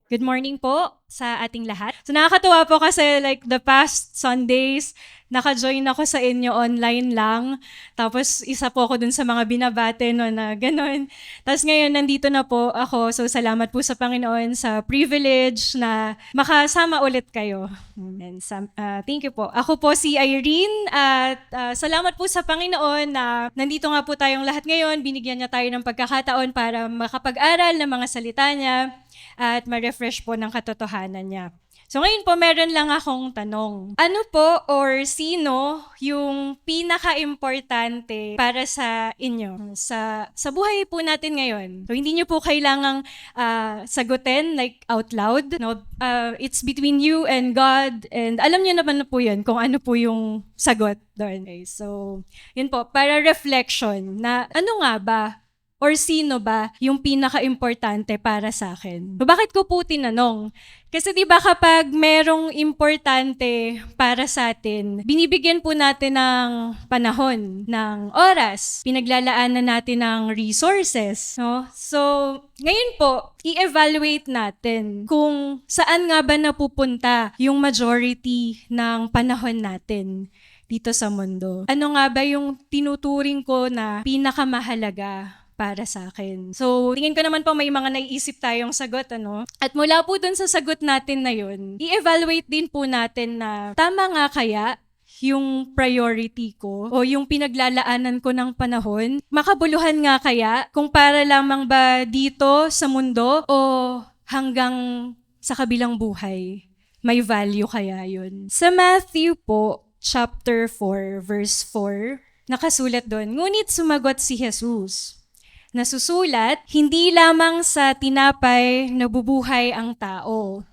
Good morning po sa ating lahat. So nakakatuwa po kasi like the past Sundays, naka-join ako sa inyo online lang. Tapos isa po ako dun sa mga binabate no na ganun. Tapos ngayon nandito na po ako. So salamat po sa Panginoon sa privilege na makasama ulit kayo. And thank you po. Ako po si Irene at salamat po sa Panginoon na nandito nga po tayong lahat ngayon. Binigyan niya tayo ng pagkakataon para makapag-aral ng mga salita niya at ma-refresh po ng katotohanan niya. So ngayon po, meron lang akong tanong. Ano po or sino yung pinaka-importante para sa inyo? Sa buhay po natin ngayon. So hindi niyo po kailangang sagutin like out loud. No? It's between you and God. And alam niyo naman na po yun kung ano po yung sagot doon. Okay, so yun po, para reflection na ano nga ba or sino ba yung pinaka-importante para sa akin? Bakit ko po tinanong? Kasi di ba kapag merong importante para sa atin, binibigyan po natin ng panahon, ng oras, pinaglalaanan natin ng resources. No? So, ngayon po, i-evaluate natin kung saan nga ba napupunta yung majority ng panahon natin dito sa mundo. Ano nga ba yung tinuturing ko na pinakamahalaga para sa akin. So, tingin ko naman po may mga naiisip tayong sagot, ano? At mula po dun sa sagot natin na yun, i-evaluate din po natin na tama nga kaya yung priority ko o yung pinaglalaanan ko ng panahon? Makabuluhan nga kaya kung para lamang ba dito sa mundo o hanggang sa kabilang buhay? May value kaya yun? Sa Matthew po, chapter 4, verse 4, nakasulat doon, ngunit sumagot si Jesus. Nasusulat, hindi lamang sa tinapay nabubuhay ang tao,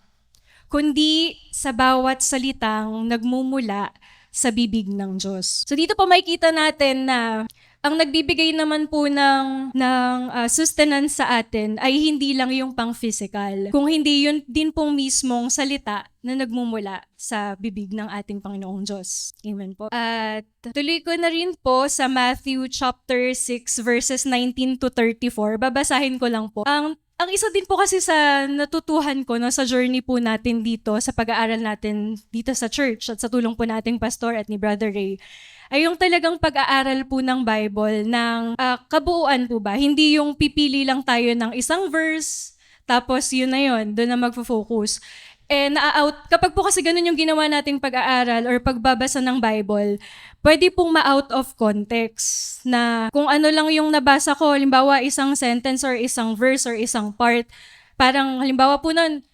kundi sa bawat salitang nagmumula sa bibig ng Diyos. So dito po makikita natin na ang nagbibigay naman po ng sustenance sa atin ay hindi lang yung pang-physical, kung hindi yun din pong mismong salita na nagmumula sa bibig ng ating Panginoong Diyos. Amen po. At tuloy ko na rin po sa Matthew chapter 6 verses 19 to 34. Babasahin ko lang po. Ang isa din po kasi sa natutuhan ko no, sa journey po natin dito, sa pag-aaral natin dito sa church at sa tulong po nating pastor at ni Brother Ray, ay yung talagang pag-aaral po ng Bible ng kabuuan po ba. Hindi yung pipili lang tayo ng isang verse, tapos yun na yun, doon na magfo-focus. Kapag po kasi ganun yung ginawa nating pag-aaral or pagbabasa ng Bible, pwede pong ma-out of context na kung ano lang yung nabasa ko, halimbawa isang sentence or isang verse or isang part, parang halimbawa po nun,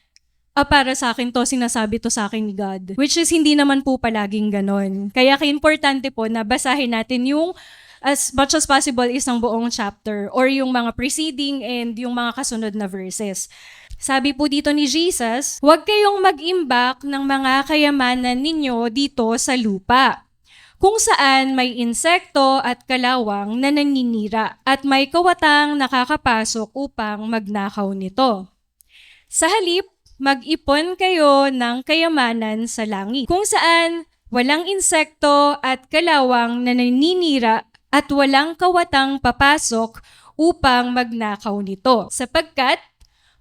para sa akin to, sinasabi to sa akin ni God. Which is hindi naman po palaging ganon. Kaya importante po na basahin natin yung as much as possible isang buong chapter or yung mga preceding and yung mga kasunod na verses. Sabi po dito ni Jesus, huwag kayong mag-imbak ng mga kayamanan ninyo dito sa lupa, kung saan may insekto at kalawang na naninira at may kawatang nakakapasok upang magnakaw nito. Sa halip, mag-ipon kayo ng kayamanan sa langit, kung saan walang insekto at kalawang na naninira at walang kawatang papasok upang magnakaw nito. Sapagkat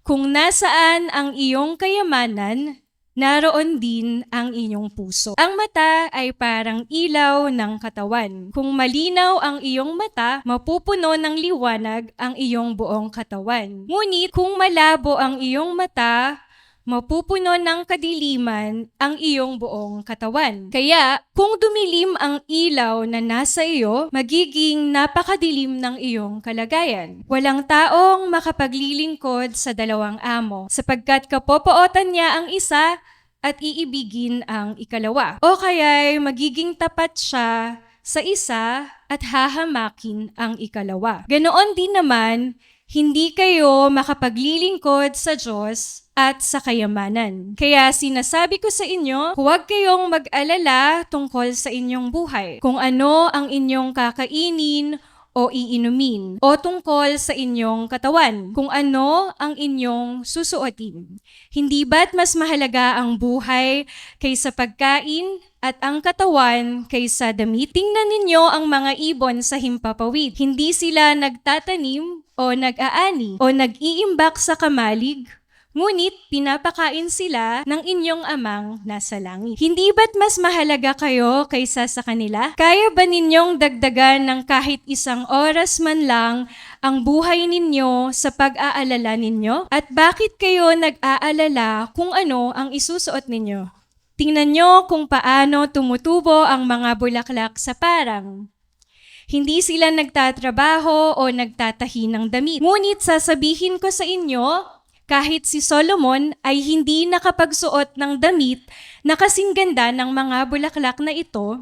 kung nasaan ang iyong kayamanan, naroon din ang inyong puso. Ang mata ay parang ilaw ng katawan. Kung malinaw ang iyong mata, mapupuno ng liwanag ang iyong buong katawan. Ngunit kung malabo ang iyong mata, mapupuno ng kadiliman ang iyong buong katawan. Kaya, kung dumilim ang ilaw na nasa iyo, magiging napakadilim ng iyong kalagayan. Walang taong makapaglilingkod sa dalawang amo, sapagkat kapopootan niya ang isa at iibigin ang ikalawa. O kaya'y magiging tapat siya sa isa at hahamakin ang ikalawa. Ganoon din naman, hindi kayo makapaglilingkod sa Diyos at sa kayamanan. Kaya sinasabi ko sa inyo, huwag kayong mag-alala tungkol sa inyong buhay, kung ano ang inyong kakainin o iinumin, o tungkol sa inyong katawan, kung ano ang inyong susuotin. Hindi ba't mas mahalaga ang buhay kaysa pagkain at ang katawan kaysa damit? Tingnan ninyo ang mga ibon sa himpapawid. Hindi sila nagtatanim o nag-aani o nag-iimbak sa kamalig, ngunit pinapakain sila ng inyong amang nasa langit. Hindi ba't mas mahalaga kayo kaysa sa kanila? Kaya ba ninyong dagdagan ng kahit isang oras man lang ang buhay ninyo sa pag-aalala ninyo? At bakit kayo nag-aalala kung ano ang isusuot ninyo? Tingnan nyo kung paano tumutubo ang mga bulaklak sa parang. Hindi sila nagtatrabaho o nagtatahi ng damit. Ngunit sasabihin ko sa inyo, kahit si Solomon ay hindi nakapagsuot ng damit na kasing ganda ng mga bulaklak na ito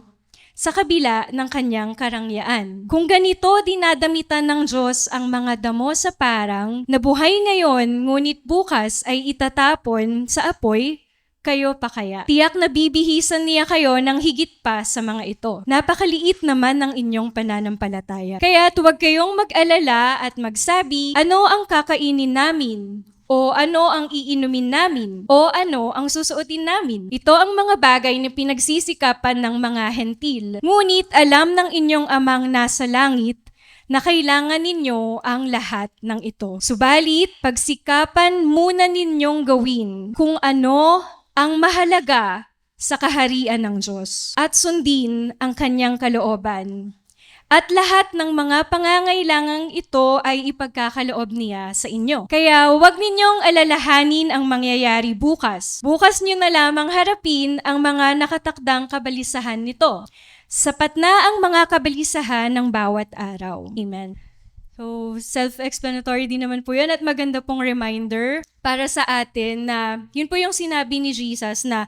sa kabila ng kanyang karangyaan. Kung ganito dinadamitan ng Diyos ang mga damo sa parang na buhay ngayon ngunit bukas ay itatapon sa apoy, kayo pa kaya? Tiyak na bibihisan niya kayo ng higit pa sa mga ito. Napakaliit naman ng inyong pananampalataya. Kaya huwag kayong mag-alala at magsabi, ano ang kakainin namin? O ano ang iinumin namin? O ano ang susuotin namin? Ito ang mga bagay na pinagsisikapan ng mga hentil. Ngunit alam ng inyong amang nasa langit na kailangan ninyo ang lahat ng ito. Subalit, pagsikapan muna ninyong gawin kung ano ang mahalaga sa kaharian ng Diyos at sundin ang kanyang kalooban. At lahat ng mga pangangailangang ito ay ipagkakaloob niya sa inyo. Kaya huwag ninyong alalahanin ang mangyayari bukas. Bukas nyo na lamang harapin ang mga nakatakdang kabalisahan nito. Sapat na ang mga kabalisahan ng bawat araw. Amen. So, self-explanatory din naman po yun at maganda pong reminder para sa atin na yun po yung sinabi ni Jesus na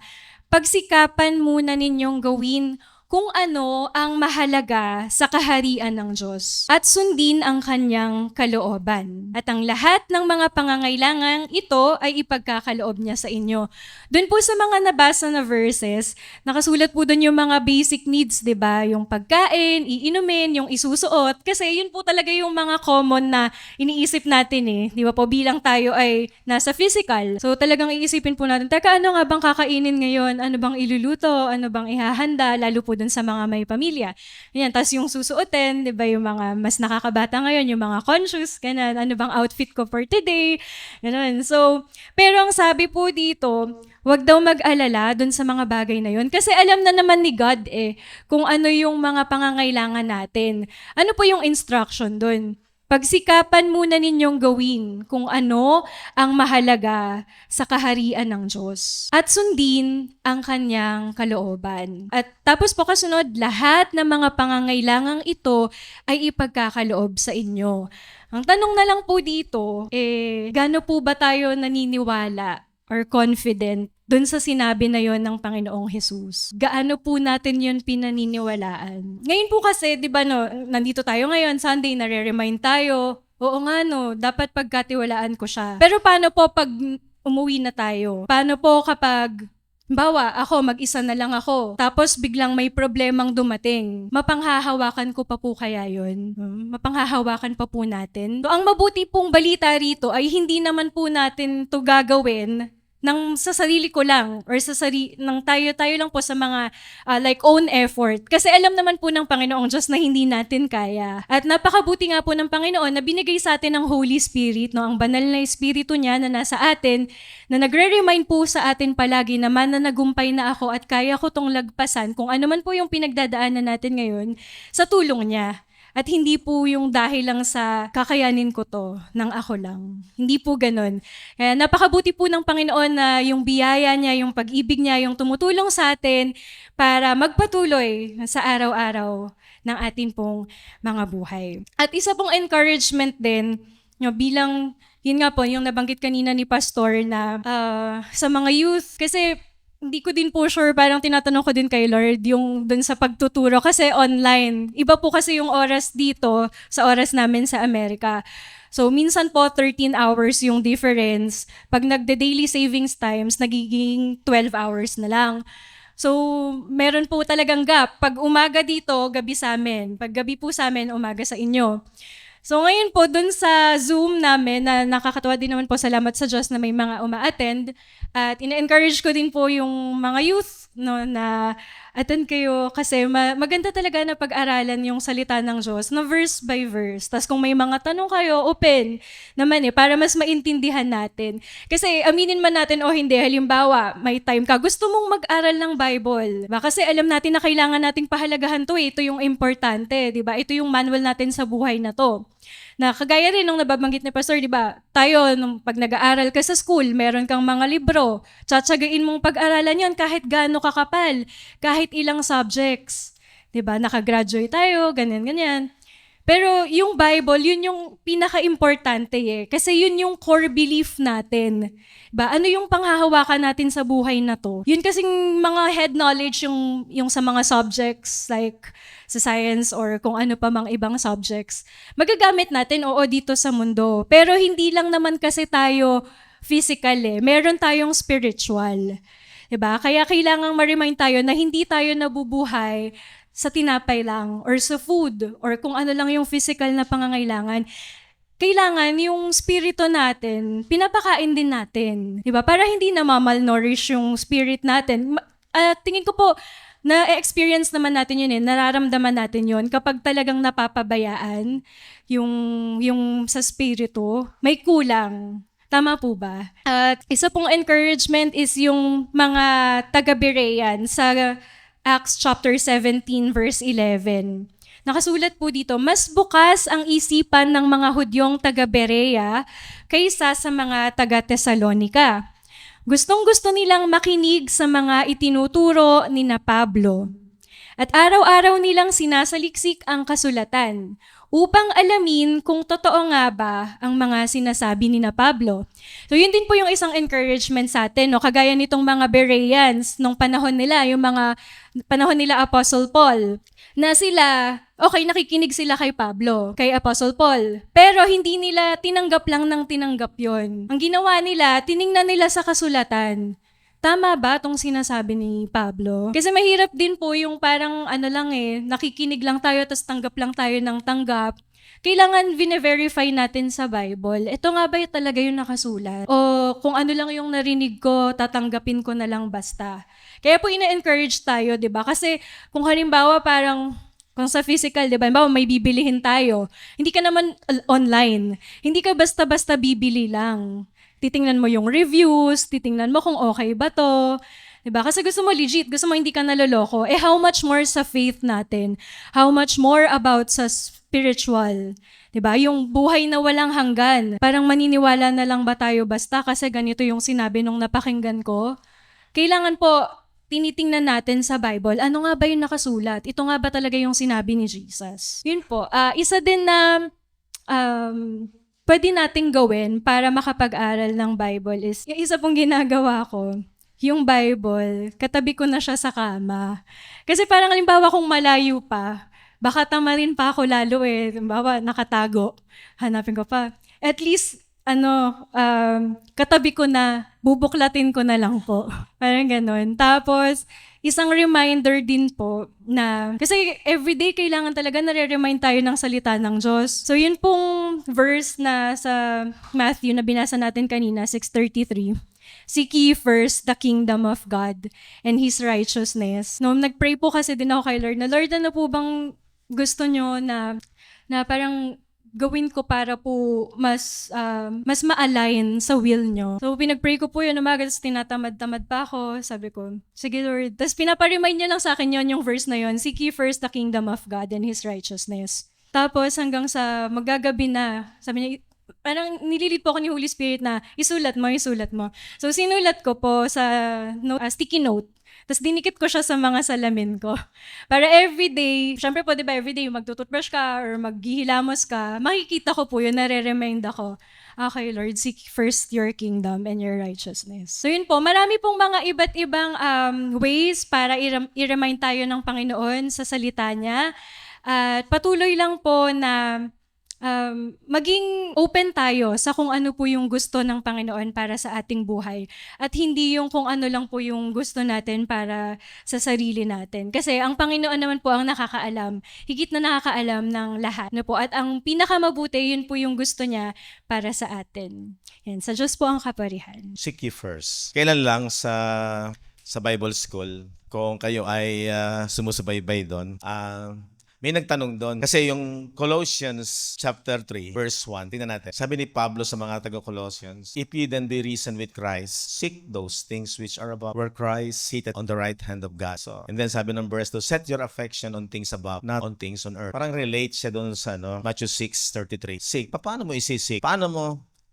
pagsikapan muna ninyong gawin kung ano ang mahalaga sa kaharian ng Diyos at sundin ang kanyang kalooban. At ang lahat ng mga pangangailangan ito ay ipagkakaloob niya sa inyo. Doon po sa mga nabasa na verses, nakasulat po doon yung mga basic needs, di ba? Yung pagkain, iinumin, yung isusuot. Kasi yun po talaga yung mga common na iniisip natin eh. Di ba po, bilang tayo ay nasa physical. So talagang iisipin po natin, teka, ano nga bang kakainin ngayon? Ano bang iluluto? Ano bang ihahanda? Lalo po dun sa mga may pamilya. Yan, tapos yung susuotin, di ba, yung mga mas nakakabata ngayon, yung mga conscious, ganun, ano bang outfit ko for today, ganun. So, pero ang sabi po dito, wag daw mag-alala dun sa mga bagay na yun. Kasi alam na naman ni God kung ano yung mga pangangailangan natin. Ano po yung instruction dun? Pagsikapan muna ninyong gawin kung ano ang mahalaga sa kaharian ng Diyos at sundin ang kanyang kalooban. At tapos po kasunod, lahat ng mga pangangailangang ito ay ipagkakaloob sa inyo. Ang tanong na lang po dito, gaano po ba tayo naniniwala or confident dun sa sinabi na yon ng Panginoong Jesus? Gaano po natin yun pinaniniwalaan? Ngayon po kasi, di ba no, nandito tayo ngayon, Sunday, nare-remind tayo, oo nga no, dapat pagkatiwalaan ko siya. Pero paano po pag umuwi na tayo? Paano po kapag ako, mag-isa na lang ako. Tapos biglang may problemang dumating. Mapanghahawakan ko pa po kaya yun? Mapanghahawakan pa po natin? So, ang mabuti pong balita rito ay hindi naman po natin to gagawin sa sarili ko lang or ng tayo lang po sa mga like own effort. Kasi alam naman po ng Panginoong Diyos na hindi natin kaya. At napakabuti nga po ng Panginoon na binigay sa atin ang Holy Spirit, no, ang banal na Espiritu niya na nasa atin, na nagre-remind po sa atin palagi na mananagumpay na ako at kaya ko tong lagpasan kung ano man po yung pinagdadaanan natin ngayon sa tulong niya. At hindi po yung dahil lang sa kakayanin ko to, ng ako lang. Hindi po ganun. Kaya napakabuti po ng Panginoon na yung biyaya niya, yung pag-ibig niya, yung tumutulong sa atin para magpatuloy sa araw-araw ng atin pong mga buhay. At isa pong encouragement din, bilang, yun nga po, yung nabanggit kanina ni Pastor na sa mga youth, kasi hindi ko din po sure, parang tinatanong ko din kay Lord yung dun sa pagtuturo kasi online. Iba po kasi yung oras dito sa oras namin sa Amerika. So minsan po 13 hours yung difference. Pag nagde-daily savings times, nagiging 12 hours na lang. So meron po talagang gap. Pag umaga dito, gabi sa amin. Pag gabi po sa amin, umaga sa inyo. So ngayon po, dun sa Zoom namin, na nakakatuwa din naman po, salamat sa Diyos na may mga uma-attend. At ina-encourage ko din po yung mga youth, no, na attend kayo kasi maganda talaga na pag-aralan yung salita ng Diyos na verse by verse. Tapos kung may mga tanong kayo, open naman para mas maintindihan natin. Kasi aminin man natin o hindi, halimbawa, may time ka, gusto mong mag-aral ng Bible. Diba? Kasi alam natin na kailangan nating pahalagahan to. Ito yung importante. Diba? Ito yung manual natin sa buhay na to. Na kagaya rin nung nababanggit ni Pastor, di ba? Tayo, nung pag nag-aaral ka sa school, meron kang mga libro. Tsatsagain mong pag-aralan yon kahit gaano kakapal, kahit ilang subjects. Di ba? Nakagraduate tayo, ganyan-ganyan. Pero yung Bible, yun yung pinaka-importante Kasi yun yung core belief natin. Diba? Ano yung panghahawakan natin sa buhay na to? Yun kasing mga head knowledge yung sa mga subjects like sa science or kung ano pa mang ibang subjects. Magagamit natin, oo, dito sa mundo. Pero hindi lang naman kasi tayo physical Meron tayong spiritual. Diba? Kaya kailangang ma-remind tayo na hindi tayo nabubuhay sa tinapay lang or sa food or kung ano lang yung physical na pangangailangan. Kailangan yung spirito natin, pinapakain din natin. Diba? Para hindi na malnourish yung spirit natin. Tingin ko po, na-experience naman natin yun nararamdaman natin yun kapag talagang napapabayaan yung sa spirito, may kulang. Tama po ba? At isa pong encouragement is yung mga taga-Berean sa Acts chapter 17 verse 11. Nakasulat po dito, mas bukas ang isipan ng mga Hudyong taga-Berea kaysa sa mga taga-Tesalonika. Gustong-gusto nilang makinig sa mga itinuturo ni na Pablo. At araw-araw nilang sinasaliksik ang kasulatan upang alamin kung totoo nga ba ang mga sinasabi ni na Pablo. So yun din po yung isang encouragement sa atin, no? Kagaya nitong mga Bereans nung panahon nila, yung mga panahon nila Apostle Paul, na sila, okay, nakikinig sila kay Pablo, kay Apostle Paul, pero hindi nila tinanggap lang ng tinanggap yon. Ang ginawa nila, tiningnan nila sa kasulatan. Tama ba itong sinasabi ni Pablo? Kasi mahirap din po yung parang nakikinig lang tayo tapos tanggap lang tayo ng tanggap. Kailangan vine-verify natin sa Bible. Ito nga ba talaga yung nakasulat? O kung ano lang yung narinig ko, tatanggapin ko na lang basta. Kaya po ina-encourage tayo, di ba? Kasi kung halimbawa parang kung sa physical, di ba? Halimbawa may bibilihin tayo. Hindi ka naman online. Hindi ka basta-basta bibili lang. Titingnan mo yung reviews, titingnan mo kung okay ba to. Diba? Kasi gusto mo legit, gusto mo hindi ka naloloko. How much more sa faith natin? How much more about sa spiritual? Diba? Yung buhay na walang hanggan. Parang maniniwala na lang ba tayo basta kasi ganito yung sinabi nung napakinggan ko? Kailangan po, tinitingnan natin sa Bible, ano nga ba yung nakasulat? Ito nga ba talaga yung sinabi ni Jesus? Yun po. Isa din na pwede nating gawin para makapag-aral ng Bible is, yung isa pong ginagawa ko, yung Bible, katabi ko na siya sa kama. Kasi parang halimbawa kung malayo pa, baka tamarin pa ako lalo halimbawa, nakatago. Hanapin ko pa. At least, katabi ko na, bubuklatin ko na lang po. Parang ganun. Tapos, isang reminder din po na, kasi everyday kailangan talaga nare-remind tayo ng salita ng Diyos. So yun pong verse na sa Matthew na binasa natin kanina, 6:33. Seek ye first the kingdom of God and His righteousness. Nung nag-pray po kasi din ako kay Lord, na Lord, ano po bang gusto nyo na parang gawin ko para po mas ma-align sa will nyo. So, pinag-pray ko po yun, umaga, tapos tinatamad-tamad pa ako. Sabi ko, sige Lord. Tapos pinapa-remind niya lang sa akin yun, yung verse na yun, seek ye first the kingdom of God and His righteousness. Tapos hanggang sa magagabi na, sabi niya, parang nililid po ako ni Holy Spirit na isulat mo. So, sinulat ko po sa sticky note. Tapos dinikit ko siya sa mga salamin ko. Para everyday, syempre po diba everyday magtututbrush ka or maghihilamos ka, makikita ko po yun, nare-remind ako, okay Lord, seek first your kingdom and your righteousness. So yun po, marami pong mga iba't ibang ways para i-remind tayo ng Panginoon sa salita niya. At patuloy lang po na maging open tayo sa kung ano po yung gusto ng Panginoon para sa ating buhay. At hindi yung kung ano lang po yung gusto natin para sa sarili natin. Kasi ang Panginoon naman po ang nakakaalam, higit na nakakaalam ng lahat. No po? At ang pinakamabuti, yun po yung gusto niya para sa atin. Yan, sa Diyos po ang kaparihan. Seek ye first. Kailan lang sa Bible School, kung kayo ay sumusubaybay doon, may nagtanong doon. Kasi yung Colossians chapter 3, verse 1, tingnan natin. Sabi ni Pablo sa mga taga-Colossians, if ye then be risen with Christ, seek those things which are above, where Christ seated on the right hand of God. So, and then sabi ng verse 2, set your affection on things above, not on things on earth. Parang relate siya doon sa Matthew 6:33. Seek. Paano mo isisik? Paano mo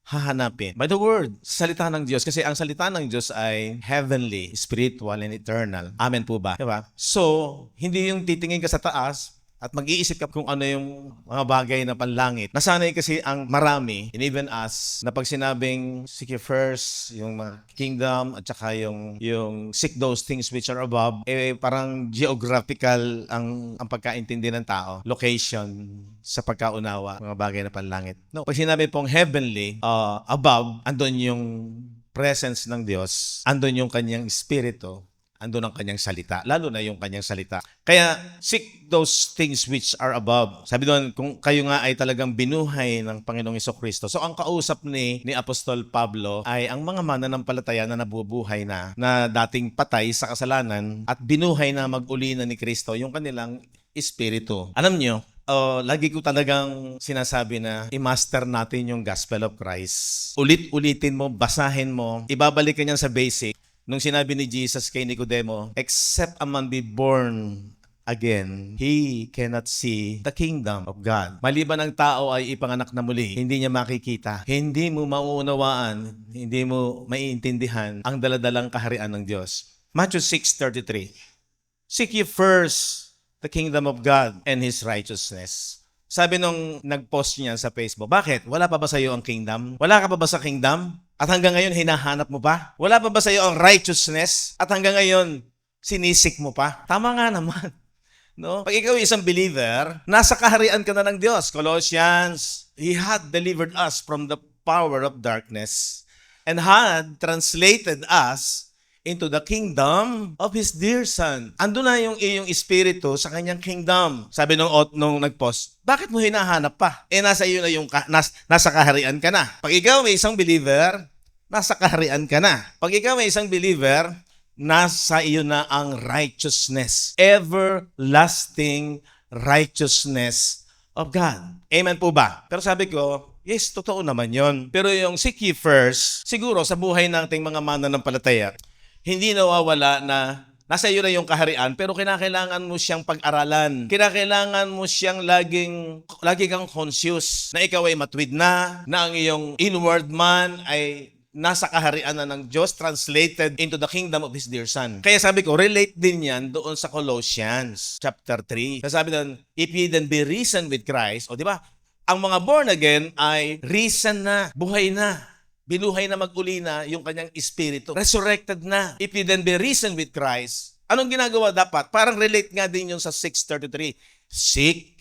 hahanapin? By the word, salita ng Diyos. Kasi ang salita ng Diyos ay heavenly, spiritual, and eternal. Amen po ba? Diba? So, hindi yung titingin ka sa taas at mag-iisip ka kung ano yung mga bagay na panlangit. Nasanay kasi ang marami, and even us, na pag sinabing seek ye first, yung mga kingdom, at saka yung seek those things which are above, parang geographical ang pagkaintindi ng tao. Location sa pagkaunawa, mga bagay na panlangit. No, pag sinabi pong heavenly, above, andun yung presence ng Diyos, andun yung kanyang espiritu, andun ang kanyang salita, lalo na yung kanyang salita. Kaya, seek those things which are above. Sabi doon, kung kayo nga ay talagang binuhay ng Panginoong Jesucristo. So, ang kausap ni Apostol Pablo ay ang mga mananampalataya na nabubuhay na dating patay sa kasalanan at binuhay na mag-uli na ni Kristo yung kanilang espiritu. Alam nyo, lagi ko talagang sinasabi na i-master natin yung Gospel of Christ. Ulit-ulitin mo, basahin mo, ibabalik ka niyan sa basic. Nung sinabi ni Jesus kay Nicodemo, except a man be born again, he cannot see the kingdom of God. Maliban ang tao ay ipanganak na muli, hindi niya makikita, hindi mo mauunawaan, hindi mo maiintindihan ang daladalang kaharian ng Diyos. Matthew 6:33. Seek ye first the kingdom of God and His righteousness. Sabi nung nag-post niya sa Facebook, bakit? Wala pa ba sa iyo ang kingdom? Wala ka pa ba sa kingdom? At hanggang ngayon, hinahanap mo pa? Wala pa ba sa iyo ang righteousness? At hanggang ngayon, sinisik mo pa? Tama nga naman. No? Pag ikaw isang believer, nasa kaharian ka na ng Diyos. Colossians, He had delivered us from the power of darkness and had translated us into the kingdom of His dear Son. Ando na yung iyong espiritu sa kanyang kingdom. Sabi nung nag-post, bakit mo hinahanap pa? Nasa iyo na yung, nasa kaharian ka na. Pag ikaw may isang believer, nasa kaharian ka na. Pag ikaw may isang believer, nasa iyo na ang righteousness. Everlasting righteousness of God. Amen po ba? Pero sabi ko, yes, totoo naman yon. Pero yung seek ye first, siguro sa buhay nating mga mananampalataya, hindi nawawala na nasa iyo na yung kaharian, pero kinakailangan mo siyang pag-aralan. Kinakailangan mo siyang lagi kang conscious na ikaw ay matuwid na ang iyong inward man ay nasa kaharian na ng Diyos, translated into the kingdom of His dear Son. Kaya sabi ko, relate din yan doon sa Colossians chapter 3. Sabi doon, if ye then be risen with Christ, o di ba? Ang mga born again ay risen na, buhay na. Binuhay na mag-uli na yung kanyang espiritu. Resurrected na. If you then be risen with Christ, anong ginagawa dapat? Parang relate nga din yung sa 6:33. Seek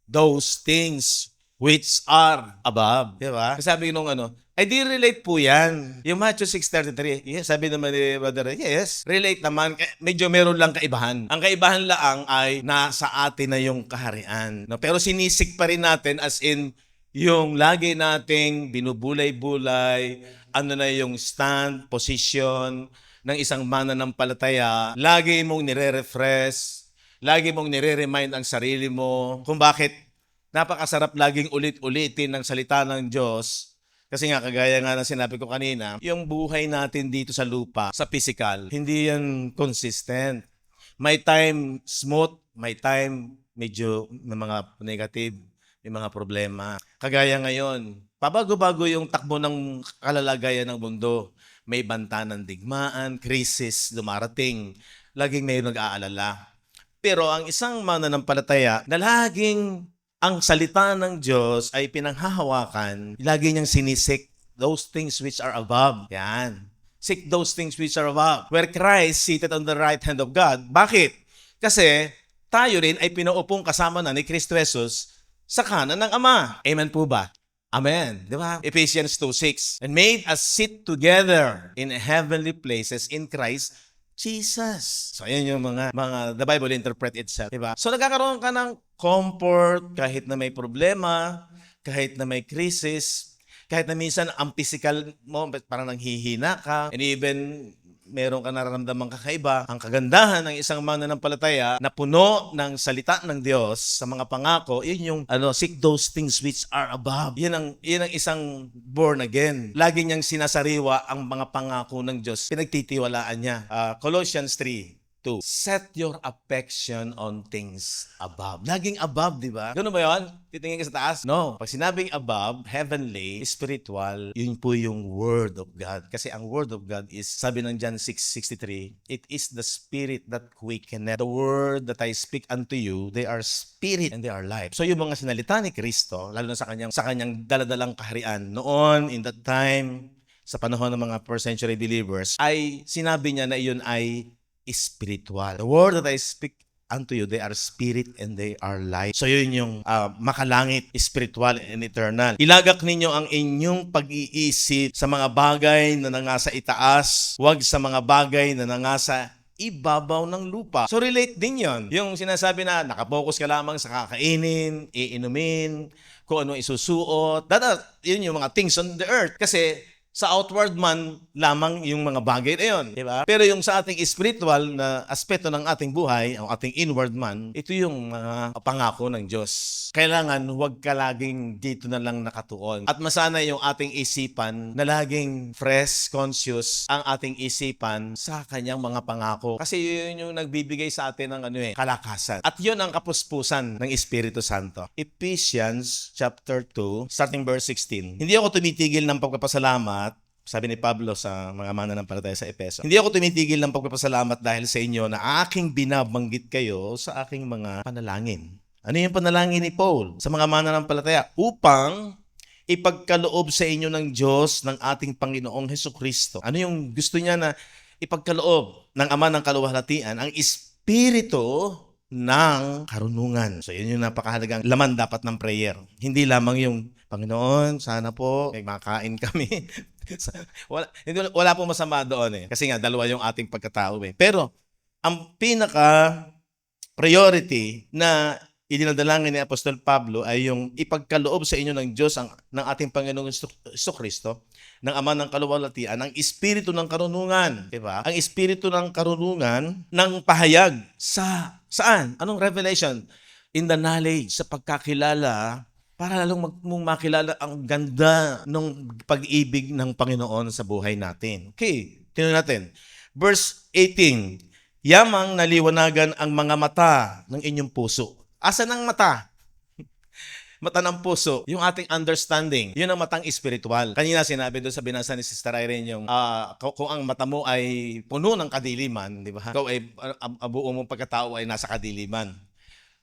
those things which are above. Diba? Sabi nung ay di relate po yan. Yung Matthew 6:33, yes, sabi naman ni Brother, yes, relate naman. Medyo meron lang kaibahan. Ang kaibahan lang ay nasa atin na yung kaharian. No? Pero sinisik pa rin natin as in yung lagi nating binubulay-bulay, ano na yung stand, position ng isang mananampalataya, lagi mong nire-refresh, lagi mong nire-remind ang sarili mo kung bakit napakasarap laging ulit-ulitin ng salita ng Diyos. Kasi nga, kagaya nga ng sinabi ko kanina, yung buhay natin dito sa lupa, sa physical, hindi yan consistent. May time smooth, may time medyo may mga negative, may mga problema. Kagaya ngayon, pabago-bago yung takbo ng kalalagayan ng mundo. May banta ng digmaan, krisis, dumarating. Laging may nag-aalala. Pero ang isang mananampalataya na laging ang salita ng Diyos ay pinanghahawakan, lagi niyang sinisik those things which are above. Yan. Seek those things which are above. Where Christ seated on the right hand of God. Bakit? Kasi tayo rin ay pinaupong kasama na ni Kristo Jesus sa kanan ng Ama. Amen po ba? Amen. Di ba? Ephesians 2:6. And made us sit together in heavenly places in Christ Jesus. So, ayan yung mga the Bible interpret itself. Diba? So, nagkakaroon ka ng comfort kahit na may problema, kahit na may crisis, kahit na minsan ang physical mo, parang nanghihina ka, and even meron ka nararamdamang kakaiba. Ang kagandahan ng isang mananampalataya na puno ng salita ng Diyos sa mga pangako, yun yung seek those things which are above. Yun ang isang born again. Lagi niyang sinasariwa ang mga pangako ng Diyos. Pinagtitiwalaan niya. Colossians 3:2. Set your affection on things above. Laging above, di ba? Ganun ba yun? Titingin ka sa taas? No. Pag sinabing above, heavenly, spiritual, yun po yung Word of God. Kasi ang Word of God is, sabi ng John 6:63, it is the Spirit that quickeneth. The word that I speak unto you, they are spirit and they are life. So yung mga sinalita ni Kristo, lalo na sa kanyang daladalang kaharian, noon, in that time, sa panahon ng mga first century believers, ay sinabi niya na iyon ay spiritual. The word that I speak unto you, they are spirit and they are life. So yun yung makalangit, spiritual and eternal. Ilagak ninyo ang inyong pag-iisip sa mga bagay na nangasa itaas, huwag sa mga bagay na nangasa ibabaw ng lupa. So relate din yon. Yung sinasabi na nakapokus ka lamang sa kakainin, iinumin, kung ano isusuot. Yun yung mga things on the earth. Kasi sa outward man lamang yung mga bagay na yun. Diba? Pero yung sa ating spiritual na aspeto ng ating buhay, ang ating inward man, ito yung mga pangako ng Diyos. Kailangan huwag ka laging dito na lang nakatuon. At masana yung ating isipan na laging fresh, conscious ang ating isipan sa kanyang mga pangako. Kasi yun yung nagbibigay sa atin ng kalakasan. At yun ang kapuspusan ng Espiritu Santo. Ephesians chapter 2, starting verse 16. Hindi ako tumitigil ng pagpapasalamat, sabi ni Pablo sa mga mananampalataya sa Efeso. Hindi ako tumitigil ng pagpapasalamat dahil sa inyo na aking binabanggit kayo sa aking mga panalangin. Ano yung panalangin ni Paul sa mga mananampalataya? Upang ipagkaloob sa inyo ng Diyos ng ating Panginoong Hesukristo. Ano yung gusto niya na ipagkaloob ng Ama ng Kaluwalhatian? Ang Espiritu ng karunungan. So yun yung napakahalagang laman dapat ng prayer. Hindi lamang yung Panginoon, sana po may makain kami. wala pong masama doon Kasi nga dalawa yung ating pagkatao Pero ang pinaka priority na idinadalangin ni Apostol Pablo ay yung ipagkaloob sa inyo ng Diyos ng ating Panginoong Jesucristo, ng Ama ng Kaluwalhatian, ang Espiritu ng karunungan, diba? Ang Espiritu ng karunungan ng pahayag saan? Anong revelation? In the knowledge, sa pagkakilala, para lalong mong makilala ang ganda ng pag-ibig ng Panginoon sa buhay natin. Okay, tingnan natin. Verse 18, yamang naliwanagan ang mga mata ng inyong puso. Asan ang mata? Mata ng puso, yung ating understanding, yun ang matang espiritual. Kanina sinabi doon sa binasa ni Sister Irene yung kung ang mata mo ay puno ng kadiliman, di ba? Ikaw ay buo mong pagkatao ay nasa kadiliman.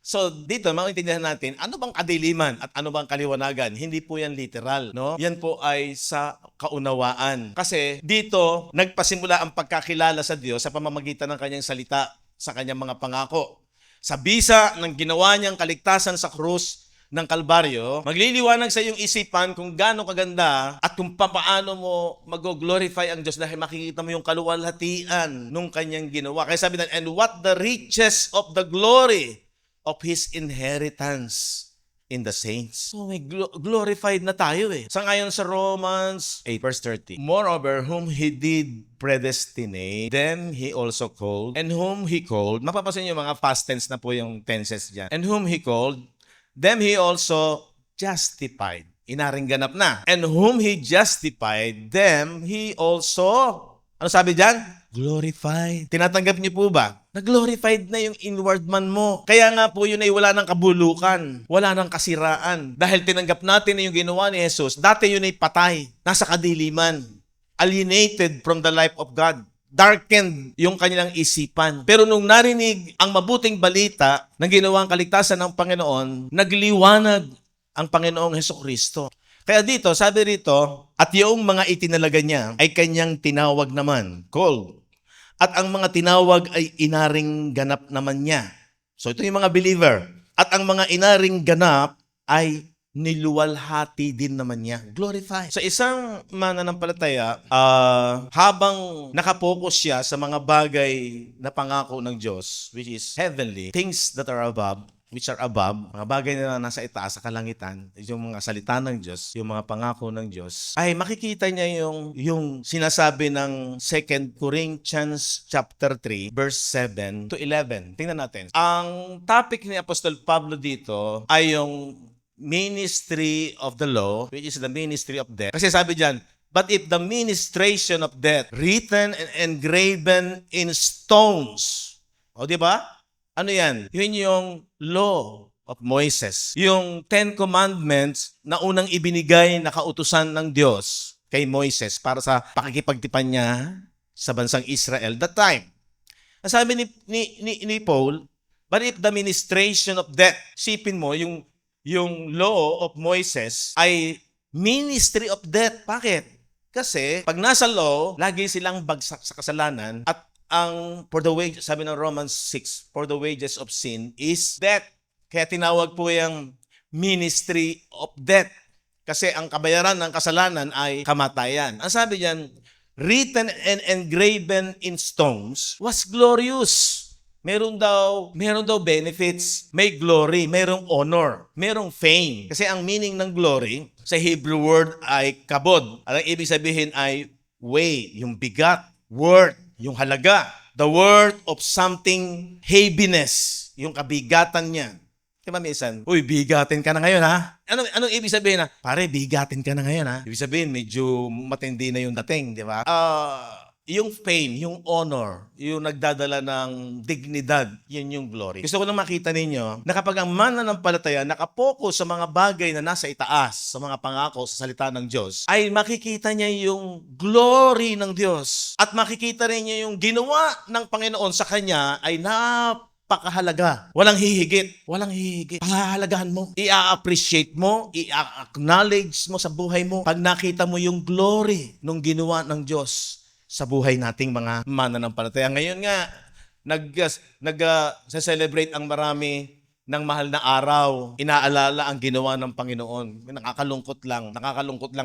So dito, maintindihan natin, ano bang kadiliman at ano bang kaliwanagan? Hindi po yan literal, no? Yan po ay sa kaunawaan. Kasi dito, nagpasimula ang pagkakilala sa Diyos sa pamamagitan ng kanyang salita, sa kanyang mga pangako. Sa bisa ng ginawa niyang kaligtasan sa krus ng Kalbaryo, magliliwanag sa iyong isipan kung gaano kaganda at kung paano mo mag-glorify ang Diyos dahil makikita mo yung kaluwalhatian nung kanyang ginawa. Kaya sabi na, and what the riches of the glory of His inheritance in the saints. So may glorified na tayo Sa ngayon sa Romans 8 verse 30. Moreover, whom He did predestinate, them He also called, and whom He called, mapapasin yung mga past tense na po yung tenses dyan. And whom He called, them He also justified. Inaring ganap na. And whom He justified, them He also, ano sabi dyan? Glorified. Tinatanggap niyo po ba? Na-glorified na yung inward man mo. Kaya nga po yun ay wala ng kabulukan, wala ng kasiraan. Dahil tinanggap natin na yung ginawa ni Jesus, dati yun ay patay, nasa kadiliman, alienated from the life of God. Darkened yung kanilang isipan. Pero nung narinig ang mabuting balita ng ginawang kaligtasan ng Panginoon, nagliwanag ang Panginoong Hesukristo. Kaya dito, sabi rito, at yung mga itinalaga niya ay kanyang tinawag naman, called. At ang mga tinawag ay inaring ganap naman niya. So ito yung mga believer. At ang mga inaring ganap ay niluwalhati din naman niya. Glorify. Sa isang mananampalataya, habang nakapokus siya sa mga bagay na pangako ng Diyos, which is heavenly, things that are above, which are above, mga bagay na nasa itaas sa kalangitan, yung mga salita ng Diyos, yung mga pangako ng Diyos, ay makikita niya yung sinasabi ng 2 Corinthians chapter 3, verse 7 to 11. Tingnan natin. Ang topic ni Apostol Pablo dito ay yung ministry of the law, which is the ministry of death. Kasi sabi diyan, but if the ministration of death, written and engraven in stones. O, di ba? Ano yan? Yun yung law of Moses. Yung 10 Commandments na unang ibinigay na kautusan ng Diyos kay Moises para sa pakikipagtipan niya sa bansang Israel that time. Ang sabi ni Paul, but if the ministration of death, sipin mo, yung law of Moises ay ministry of death. Bakit? Kasi pag nasa law, lagi silang bagsak sa kasalanan at for the wages, sabi ng Romans 6, for the wages of sin is death. Kaya tinawag po yung ministry of death. Kasi ang kabayaran ng kasalanan ay kamatayan. Ang sabi diyan, written and engraven in stones was glorious. Meron daw benefits, may glory, merong honor, merong fame. Kasi ang meaning ng glory sa Hebrew word ay kabod. Ang ibig sabihin ay weight, yung bigat, worth, yung halaga. The worth of something heaviness, yung kabigatan niya. Diba minsan, uy, bigatin ka na ngayon ha? Anong ibig sabihin na? Pare, bigatin ka na ngayon ha? Ibig sabihin, medyo matindi na yung dating, di ba? Yung fame, yung honor, yung nagdadala ng dignidad, yun yung glory. Gusto ko lang makita ninyo na kapag ang mananampalataya nakapokus sa mga bagay na nasa itaas, sa mga pangako, sa salita ng Diyos, ay makikita niya yung glory ng Diyos. At makikita rin niya yung ginawa ng Panginoon sa kanya ay napakahalaga. Walang hihigit. Walang hihigit. Pahahalagahan mo. I-appreciate mo. I-acknowledge mo sa buhay mo. Pag nakita mo yung glory ng ginawa ng Diyos sa buhay nating mga mananampalataya. Ngayon nga, nag-celebrate ang marami ng mahal na araw. Inaalala ang ginawa ng Panginoon. Nakakalungkot lang.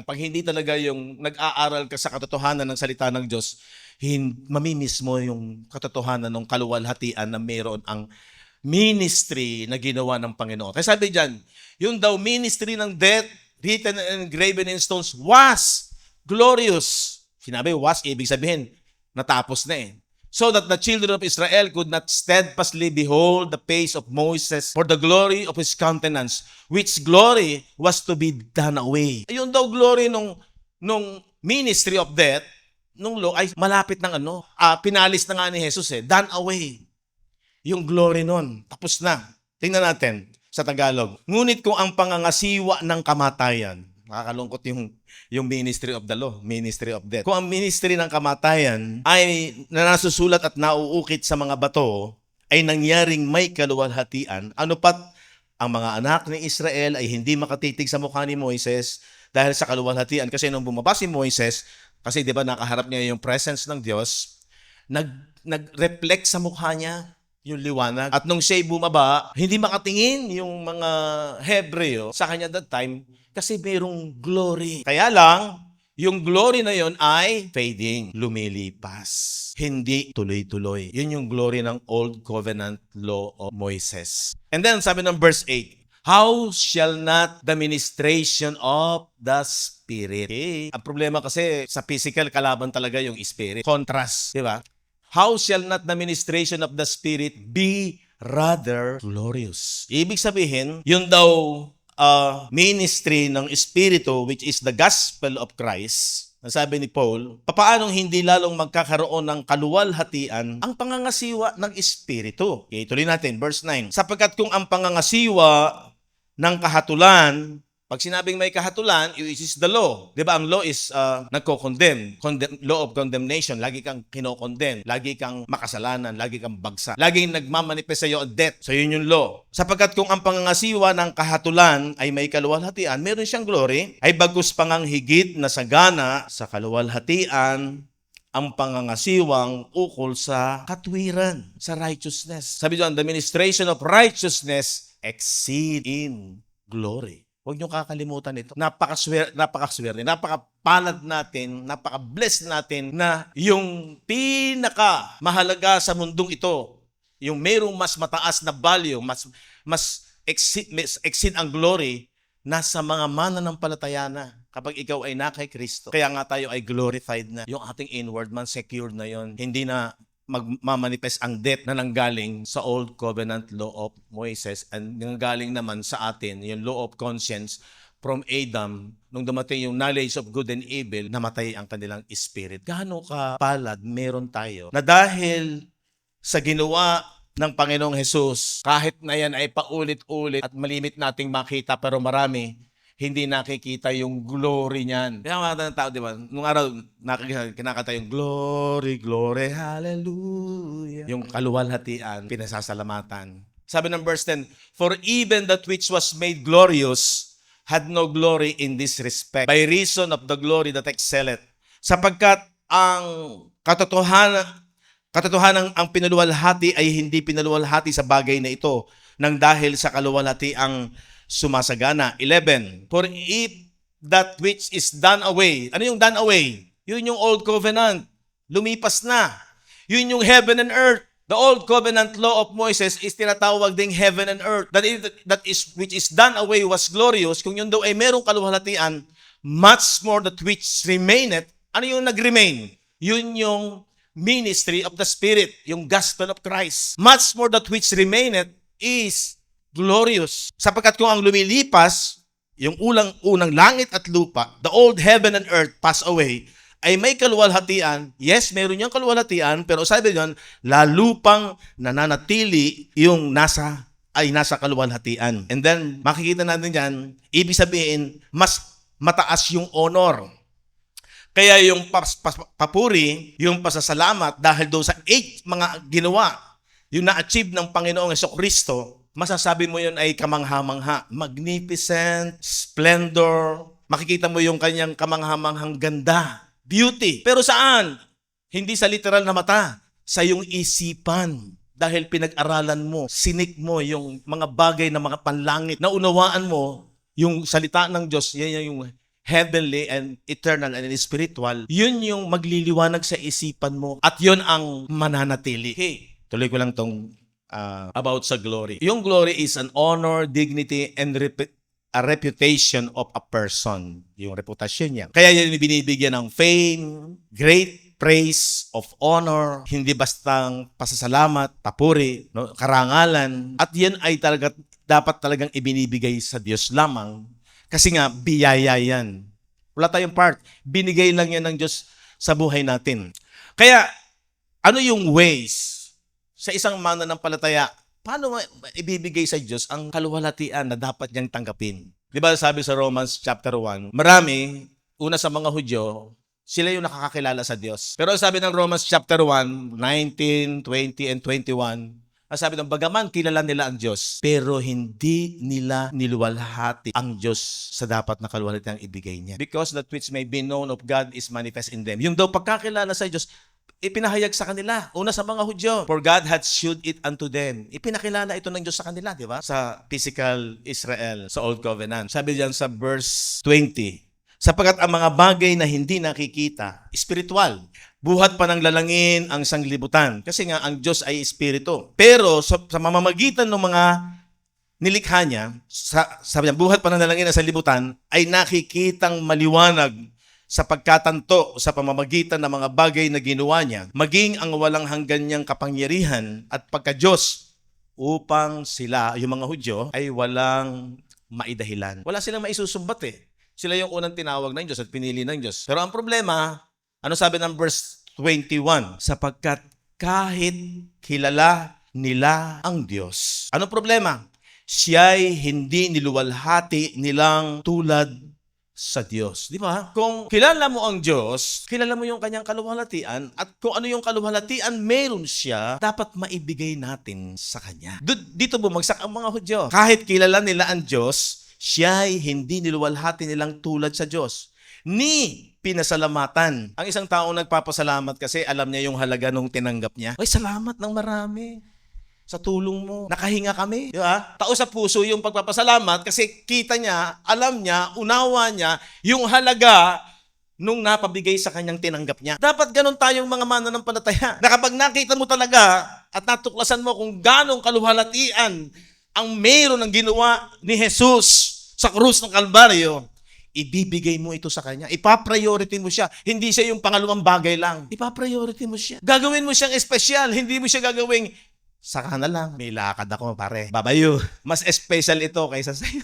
Pag hindi talaga yung nag-aaral ka sa katotohanan ng salita ng Diyos, mamimiss mo yung katotohanan ng kaluwalhatian na mayroon ang ministry na ginawa ng Panginoon. Kaya sabi dyan, yung daw ministry ng death, written and engraven in stones, was glorious. Sinabi, was, ibig sabihin, natapos na eh. So that the children of Israel could not steadfastly behold the face of Moses for the glory of his countenance, which glory was to be done away. Ayun daw glory nung ministry of death, nung law, ay malapit ng pinalis na nga ni Jesus eh, done away. Yung glory nun, tapos na. Tingnan natin sa Tagalog. Ngunit kung ang pangangasiwa ng kamatayan, nakakalungkot yung ministry of the law, ministry of death. Kung ang ministry ng kamatayan ay nasusulat at nauukit sa mga bato, ay nangyaring may kaluwalhatian, ano pat ang mga anak ni Israel ay hindi makatitig sa mukha ni Moises dahil sa kaluwalhatian. Kasi nung bumaba si Moises, kasi di ba nakaharap niya yung presence ng Diyos, nag-reflect sa mukha niya yung liwanag. At nung siya'y bumaba, hindi makatingin yung mga Hebreo sa kanya that time, kasi mayroong glory. Kaya lang, yung glory na yon ay fading, lumilipas. Hindi tuloy-tuloy. Yun yung glory ng Old Covenant Law of Moises. And then, sabi ng verse 8, how shall not the ministration of the Spirit? Ang problema kasi sa physical, kalaban talaga yung Spirit. Contrast, di ba? How shall not the ministration of the Spirit be rather glorious? Ibig sabihin, yun daw ministry ng Espiritu, which is the gospel of Christ, sabi ni Paul, papaanong hindi lalong magkakaroon ng kaluwalhatian ang pangangasiwa ng Espiritu? Okay, tuloy natin, verse 9. Sapagkat kung ang pangangasiwa ng kahatulan, pag sinabing may kahatulan, which is the law. Di ba? Ang law is nagko-condemn. Law of condemnation. Lagi kang kinokondemn. Lagi kang makasalanan. Lagi kang bagsak. Laging nagmamanifest sa iyo ang death. So yun yung law. Sapagkat kung ang pangangasiwa ng kahatulan ay may kaluwalhatian, meron siyang glory, ay bagus pangang higit na sagana sa kaluwalhatian ang pangangasiwang ukol sa katwiran, sa righteousness. Sabi doon, the ministration of righteousness exceed in glory. Huwag niyo kakalimutan ito. Napakaswerte, napakapalad natin, napaka-blessed natin na yung pinaka-mahalaga sa mundong ito, yung mayroong mas mataas na value, mas exceed ang glory, nasa mga mananampalataya na kapag ikaw ay na kay Kristo. Kaya nga tayo ay glorified na. Yung ating inward man, secured na yon. Hindi na magmamanifest ang death na nanggaling sa Old Covenant Law of Moses and nanggaling naman sa atin, yung Law of Conscience from Adam. Nung dumating yung knowledge of good and evil, namatay ang kanilang spirit. Gaano ka palad meron tayo na dahil sa ginawa ng Panginoong Hesus, kahit na yan ay paulit-ulit at malimit nating makita pero marami, hindi nakikita yung glory niyan. Kaya mga tao, di ba? Nung araw, kinakanta yung glory, glory, hallelujah. Yung kaluwalhatian, pinasasalamatan. Sabi ng verse 10, for even that which was made glorious had no glory in this respect, by reason of the glory that excelleth. Sapagkat ang katotohanan ang pinaluwalhati ay hindi pinaluwalhati sa bagay na ito, nang dahil sa kaluwalhati ang sumasagana. 11. For if that which is done away. Ano yung done away? Yun yung old covenant. Lumipas na. Yun yung heaven and earth. The old covenant law of Moses is tinatawag ding heaven and earth. That is which is done away was glorious. Kung yun daw ay merong kaluwalhatian, much more that which remaineth. Ano yung nag-remain? Yun yung ministry of the Spirit, yung gospel of Christ. Much more that which remaineth is glorious. Sapagkat kung ang lumilipas, yung unang langit at lupa, the old heaven and earth pass away, ay may kaluwalhatian. Yes, meron yung kaluwalhatian, pero sabi doon, lalupang nananatili yung nasa kaluwalhatian. And then, makikita natin dyan, ibig sabihin, mas mataas yung honor. Kaya yung papuri, yung pasasalamat, dahil doon sa 8 mga ginawa, yung na-achieve ng Panginoong Jesucristo, masasabi mo yun ay kamangha-mangha. Magnificent, splendor. Makikita mo yung kanyang kamangha-manghang ganda. Beauty. Pero saan? Hindi sa literal na mata. Sa iyong isipan. Dahil pinag-aralan mo, sinik mo yung mga bagay na mga panlangit. Naunawaan mo yung salita ng Diyos. Yan yung heavenly and eternal and spiritual. Yun yung magliliwanag sa isipan mo. At yun ang mananatili. Okay. Tuloy ko lang tong about sa glory. Yung glory is an honor, dignity, and a reputation of a person. Yung reputasyon niya. Kaya yan binibigyan ng fame, great praise, of honor, hindi bastang pasasalamat, papuri, no, karangalan. At yan ay dapat talagang ibinibigay sa Diyos lamang. Kasi nga, biyaya yan. Wala tayong part. Binigay lang yan ng Diyos sa buhay natin. Kaya, ano yung ways sa isang mananampalataya, paano ibibigay sa Diyos ang kaluwalhatian na dapat niyang tanggapin? Di ba sabi sa Romans chapter 1, marami, una sa mga Hudyo, sila yung nakakakilala sa Diyos. Pero sabi ng Romans chapter 1, 19, 20, and 21, sabi ng bagaman kilala nila ang Diyos, pero hindi nila niluwalhati ang Diyos sa dapat na kaluwalhatian ang ibigay niya. Because that which may be known of God is manifest in them. Yung daw pagkakilala sa Diyos, ipinahayag sa kanila. Una sa mga Hudyo. For God had shewed it unto them. Ipinakilala ito ng Diyos sa kanila, di ba? Sa physical Israel, sa Old Covenant. Sabi diyan sa verse 20, sapagkat ang mga bagay na hindi nakikita, spiritual, buhat pa ng lalangin ang sanglibutan. Kasi nga, ang Diyos ay espiritu. Pero sa mamamagitan ng mga nilikha niya, sabi niya, buhat pa ng lalangin ang sanglibutan, ay nakikitang maliwanag sa pagkatanto sa pamamagitan ng mga bagay na ginawa niya, maging ang walang hanggan niyang kapangyarihan at pagka-Diyos upang sila, yung mga Hudyo, ay walang maidahilan. Wala silang maisusumbat eh. Sila yung unang tinawag ng Diyos at pinili ng Diyos. Pero ang problema, ano sabi ng verse 21? Sapagkat kahit kilala nila ang Diyos. Anong problema? Siya'y hindi niluwalhati nilang tulad sa Diyos. Di ba? Kung kilala mo ang Diyos, kilala mo yung kanyang kaluwalhatian, at kung ano yung kaluwalhatian meron siya, dapat maibigay natin sa Kanya. Dito bumagsak ang mga Hudyo. Kahit kilala nila ang Diyos, siya'y hindi niluwalhati nilang tulad sa Diyos, ni pinasalamatan. Ang isang taong nagpapasalamat kasi alam niya yung halaga nung tinanggap niya. Ay, salamat ng marami. sa tulong mo. Nakahinga kami. Di ba? Tao sa puso yung pagpapasalamat kasi kita niya, alam niya, unawa niya yung halaga nung napabigay sa kanyang tinanggap niya. Dapat ganun tayong mga mananampalataya. Na kapag nakita mo talaga at natuklasan mo kung ganong kaluhalatian ang mayroon ng ginawa ni Jesus sa krus ng Kalbaryo, ibibigay mo ito sa kanya. Ipapriority mo siya. Hindi siya yung pangalawang bagay lang. Ipapriority mo siya. Gagawin mo siyang espesyal. Hindi mo siya gagawing, saka na lang, may lakad ako, pare. Babayo. Mas espesyal ito kaysa sa'yo.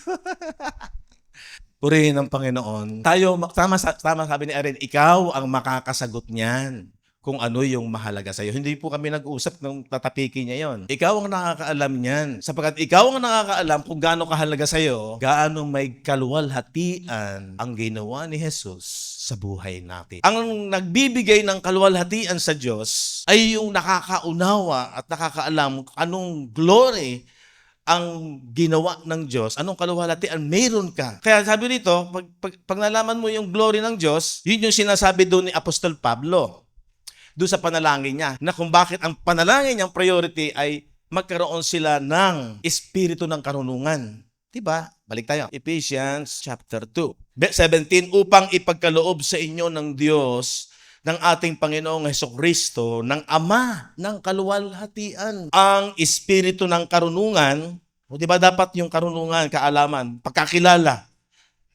Purihin ng Panginoon. Tayo, tama sabi ni Aaron, ikaw ang makakasagot niyan kung ano yung mahalaga sa'yo. Hindi po kami nag-usap nung tatapikin niya yon. Ikaw ang nakakaalam niyan. Sapagkat ikaw ang nakakaalam kung gaano kahalaga sa'yo, gaano may kaluwalhatian ang ginawa ni Jesus sa buhay natin. Ang nagbibigay ng kaluwalhatian sa Diyos ay yung nakakaunawa at nakakaalam anong glory ang ginawa ng Diyos, anong kaluwalhatian meron ka. Kaya sabi dito, pag nalaman mo yung glory ng Diyos, yun yung sinasabi doon ni Apostol Pablo, doon sa panalangin niya, na kung bakit ang panalangin niyang priority ay magkaroon sila ng espiritu ng karunungan. Diba? Balik tayo. Ephesians chapter 2. 17, upang ipagkaloob sa inyo ng Diyos ng ating Panginoong Hesukristo, ng Ama ng kaluwalhatian, ang espiritu ng karunungan. O di ba dapat yung karunungan, kaalaman, pagkakilala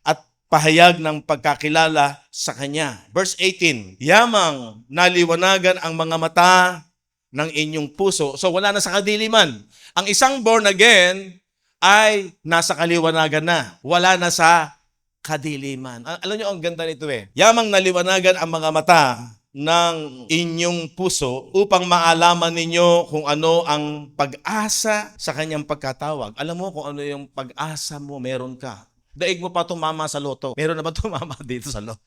at pahayag ng pagkakilala sa Kanya. Verse 18, yamang naliwanagan ang mga mata ng inyong puso. So wala na sa kadiliman. Ang isang born again ay nasa kaliwanagan na. Wala na sa kadiliman. Alam niyo, ang ganda nito eh. Yamang naliwanagan ang mga mata ng inyong puso upang maalaman ninyo kung ano ang pag-asa sa kanyang pagkatawag. Alam mo kung ano yung pag-asa mo, meron ka. Daig mo pa tumama sa loto. Meron na ba tumama dito sa loto?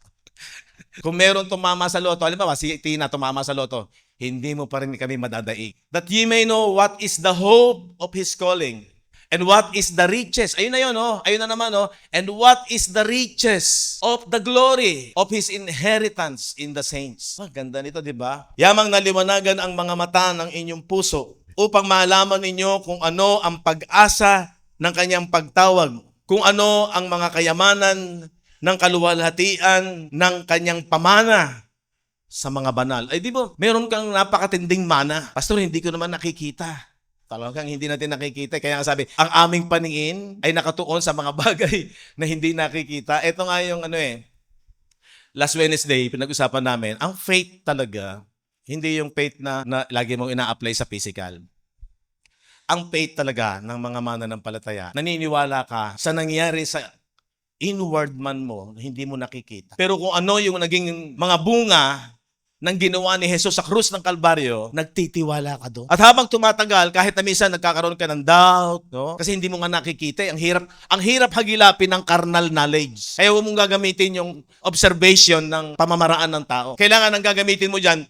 Kung meron tumama sa loto, halimbawa si Tina tumama sa loto, hindi mo pa rin kami madadaig. That ye may know what is the hope of His calling. And what is the riches? Ayun na yun, oh. Ayun na naman, oh. And what is the riches of the glory of His inheritance in the saints? Ganda nito, di ba? Yamang naliwanagan ang mga mata ng inyong puso upang malaman ninyo kung ano ang pag-asa ng kanyang pagtawag, kung ano ang mga kayamanan ng kaluwalhatian ng kanyang pamana sa mga banal. Ay, di ba? Meron kang napakatinding mana. Pastor, hindi ko naman nakikita. Talagang hindi natin nakikita. Kaya nga sabi, ang aming paningin ay nakatuon sa mga bagay na hindi nakikita. Ito nga yung last Wednesday, pinag-usapan namin, ang faith talaga, hindi yung faith na lagi mong ina-apply sa physical. Ang faith talaga ng mga mananampalataya, naniniwala ka sa nangyari sa inward man mo, hindi mo nakikita. Pero kung ano yung naging mga bunga ng ginawa ni Jesus sa krus ng Kalbaryo, nagtitiwala ka doon. At habang tumatagal, kahit na minsan nagkakaroon ka ng doubt, no? Kasi hindi mo nga nakikita, ang hirap hagilapin ng carnal knowledge. Kaya huwag mong gagamitin yung observation ng pamamaraan ng tao. Kailangan ang gagamitin mo dyan,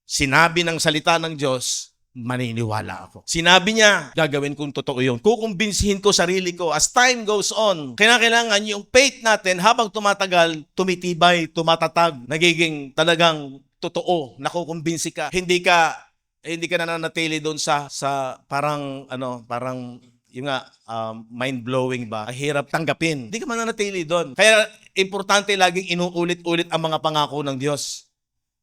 sinabi ng salita ng Diyos, maniniwala ako. Sinabi niya, gagawin kong totoo yun. Kukumbinsihin ko sarili ko as time goes on. Kailangan yung faith natin habang tumatagal, tumitibay, tumatatag, nagiging talagang totoo, nakukumbinsi ka. Hindi ka nananatili doon sa parang yung mind-blowing ba? Hirap tanggapin. Hindi ka mananatili doon. Kaya importante laging inuulit-ulit ang mga pangako ng Diyos.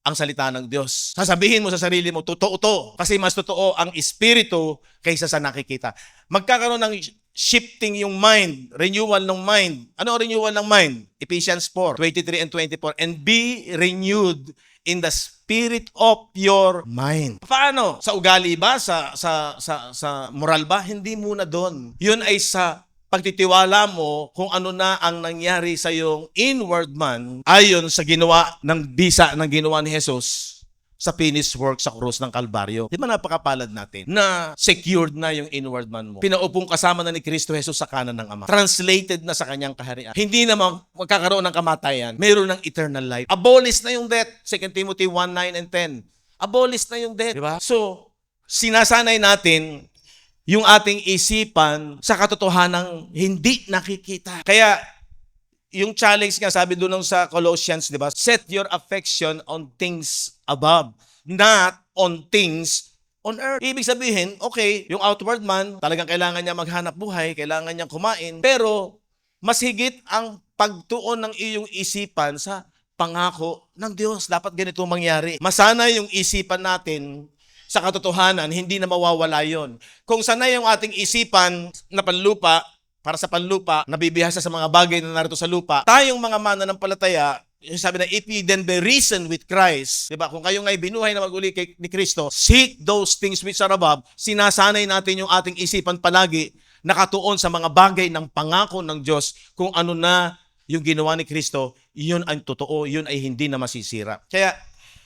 Ang salita ng Diyos. Sasabihin mo sa sarili mo, totoo to. Kasi mas totoo ang espiritu kaysa sa nakikita. Magkakaroon ng shifting yung mind, renewal ng mind. Ano ang renewal ng mind? Ephesians 4:23 and 24. And be renewed in the spirit of your mind. Paano? Sa ugali ba? Sa moral ba? Hindi muna doon. Yun ay sa pagtitiwala mo kung ano na ang nangyari sa iyong inward man ayon sa ginawa ng bisa ng ginawa ni Jesus sa finished work sa krus ng Kalbaryo. Di ba napakapalad natin na secured na yung inward man mo? Pinaupong kasama na ni Kristo Jesus sa kanan ng Ama. Translated na sa kanyang kaharian. Hindi naman magkakaroon ng kamatayan. Mayroon ng eternal life. Abolish na yung death. 2 Timothy 1:9 and 10. Abolish na yung death. Di ba? So, sinasanay natin yung ating isipan sa katotohanang hindi nakikita. Kaya, yung challenge nga, sabi doon sa Colossians, di ba? Set your affection on things above, not on things on earth. Ibig sabihin, okay, yung outward man, talagang kailangan niya maghanap buhay, kailangan niyang kumain, pero mas higit ang pagtuon ng iyong isipan sa pangako ng Diyos. Dapat ganito mangyari. Masana yung isipan natin sa katotohanan, hindi na mawawala yon. Kung sanay yung ating isipan na panlupa, para sa panlupa, nabibihasa sa mga bagay na narito sa lupa, tayong mga mananampalataya, sabi na, if ye then be risen with Christ, diba? Kung kayo nga'y binuhay na mag-uli ni Kristo, seek those things which are above, sinasanay natin yung ating isipan palagi, nakatuon sa mga bagay ng pangako ng Diyos, kung ano na yung ginawa ni Kristo, yun ang totoo, yun ay hindi na masisira. Kaya,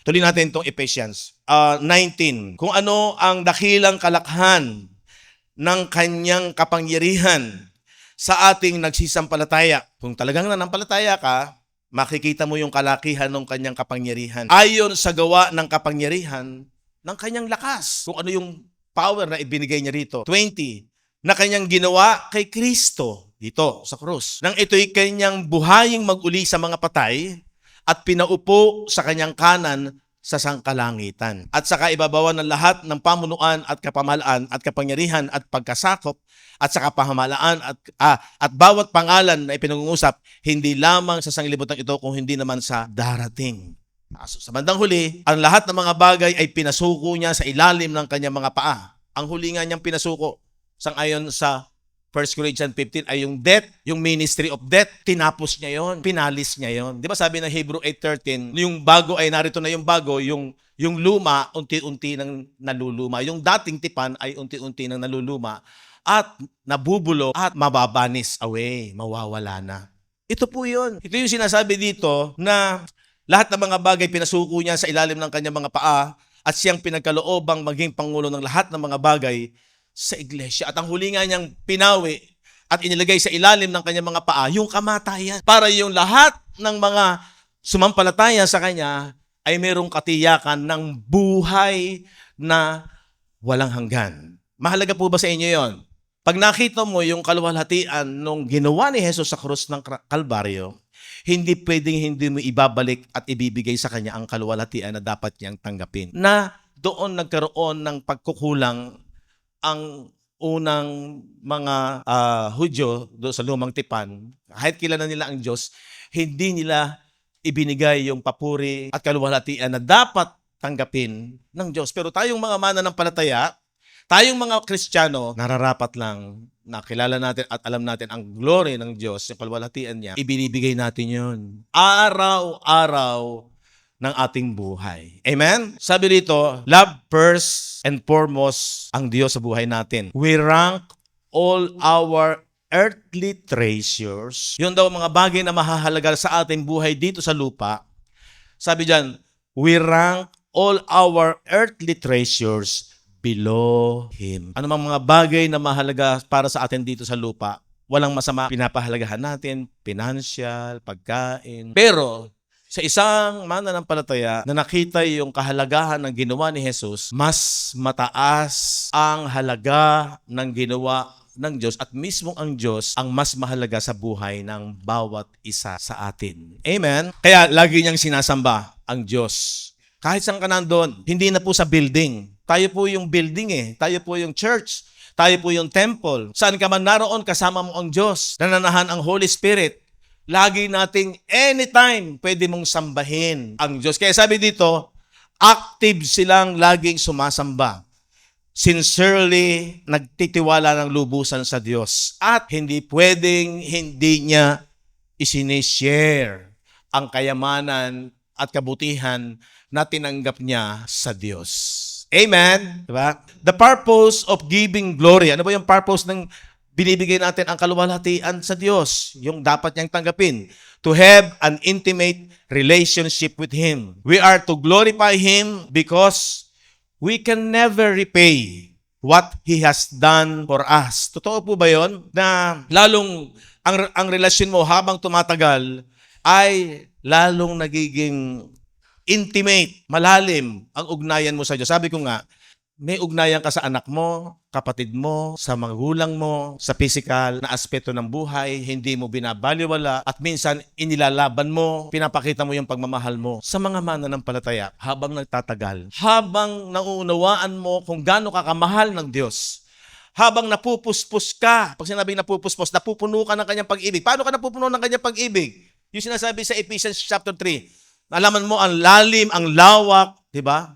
tuloy natin itong Ephesians 19. Kung ano ang dakilang kalakhan ng kanyang kapangyarihan sa ating nagsisampalataya. Kung talagang nanampalataya ka, makikita mo yung kalakihan ng kanyang kapangyarihan. Ayon sa gawa ng kapangyarihan ng kanyang lakas. Kung ano yung power na ibinigay niya rito. 20. Na kanyang ginawa kay Kristo dito sa krus. Nang ito'y kanyang buhaying mag-uli sa mga patay at pinaupo sa kanyang kanan sa sangkalangitan. At sa kaibabawan ng lahat ng pamunuan at kapamahalaan at kapangyarihan at pagkasakop at sa kapahamalaan at bawat pangalan na ipinag-uusap, hindi lamang sa sanglibutan ito kung hindi naman sa darating. Sa bandang huli, ang lahat ng mga bagay ay pinasuko niya sa ilalim ng kanyang mga paa. Ang huli nga niyang pinasuko, sangayon sa 1 Corinthians 15 ay yung death, yung ministry of death, tinapos niya yon, pinalis niya yon. Di ba sabi ng Hebrew 8:13, yung bago ay narito na yung bago, yung luma, unti-unti nang naluluma. Yung dating tipan ay unti-unti nang naluluma at nabubulo at mababanis away, mawawala na. Ito po yun. Ito yung sinasabi dito na lahat ng mga bagay pinasuko niya sa ilalim ng kanyang mga paa at siyang pinagkaloobang maging pangulo ng lahat ng mga bagay sa iglesia. At ang huli nga niyang pinawi at inilagay sa ilalim ng kanyang mga paa, yung kamatayan. Para yung lahat ng mga sumampalataya sa kanya ay merong katiyakan ng buhay na walang hanggan. Mahalaga po ba sa inyo yon? Pag nakita mo yung kaluwalhatian nung ginawa ni Jesus sa krus ng Kalbaryo, hindi pwedeng hindi mo ibabalik at ibibigay sa kanya ang kaluwalhatian na dapat niyang tanggapin. Na doon nagkaroon ng pagkukulang ang unang mga Hudyo doon sa lumang tipan, kahit kilala nila ang Diyos, hindi nila ibinigay yung papuri at kaluwalhatian na dapat tanggapin ng Diyos. Pero tayong mga mananampalataya, tayong mga Kristiyano, nararapat lang na kilala natin at alam natin ang glory ng Diyos, yung kaluwalhatian niya, ibinibigay natin yun. Araw-araw ng ating buhay. Amen? Sabi dito, love first and foremost ang Diyos sa buhay natin. We rank all our earthly treasures. Yun daw mga bagay na mahahalaga sa ating buhay dito sa lupa. Sabi dyan, we rank all our earthly treasures below Him. Ano mang mga bagay na mahalaga para sa atin dito sa lupa, walang masama, pinapahalagahan natin, financial, pagkain. Pero sa isang mananampalataya na nakita yung kahalagahan ng ginawa ni Jesus, mas mataas ang halaga ng ginawa ng Diyos at mismo ang Diyos ang mas mahalaga sa buhay ng bawat isa sa atin. Amen? Kaya lagi niyang sinasamba ang Diyos. Kahit saan ka nandun, hindi na po sa building. Tayo po yung building Tayo po yung church. Tayo po yung temple. Saan ka man naroon, kasama mo ang Diyos. Nananahan ang Holy Spirit. Lagi nating anytime pwede mong sambahin ang Diyos. Kaya sabi dito, active silang laging sumasamba. Sincerely, nagtitiwala ng lubusan sa Diyos. At hindi pwedeng hindi niya isinishare ang kayamanan at kabutihan na tinanggap niya sa Diyos. Amen? Diba? The purpose of giving glory. Ano ba yung purpose ng binibigay natin ang kaluwalhatian sa Diyos, yung dapat niyang tanggapin? To have an intimate relationship with Him. We are to glorify Him because we can never repay what He has done for us. Totoo po ba yun? Na lalong ang relasyon mo habang tumatagal ay lalong nagiging intimate, malalim ang ugnayan mo sa Diyos. Sabi ko nga, may ugnayan ka sa anak mo, kapatid mo, sa magulang mo, sa physical na aspeto ng buhay, hindi mo binabaliwala at minsan inilalaban mo, pinapakita mo yung pagmamahal mo sa mga mananampalataya habang nagtatagal. Habang nauunawaan mo kung gaano ka kamahal ng Diyos. Habang napupuspos ka, pag sinabing napupuspos, napupuno ka ng kanyang pag-ibig. Paano ka napupuno ng kanyang pag-ibig? Yung sinasabi sa Ephesians chapter 3, nalaman mo ang lalim, ang lawak, di ba?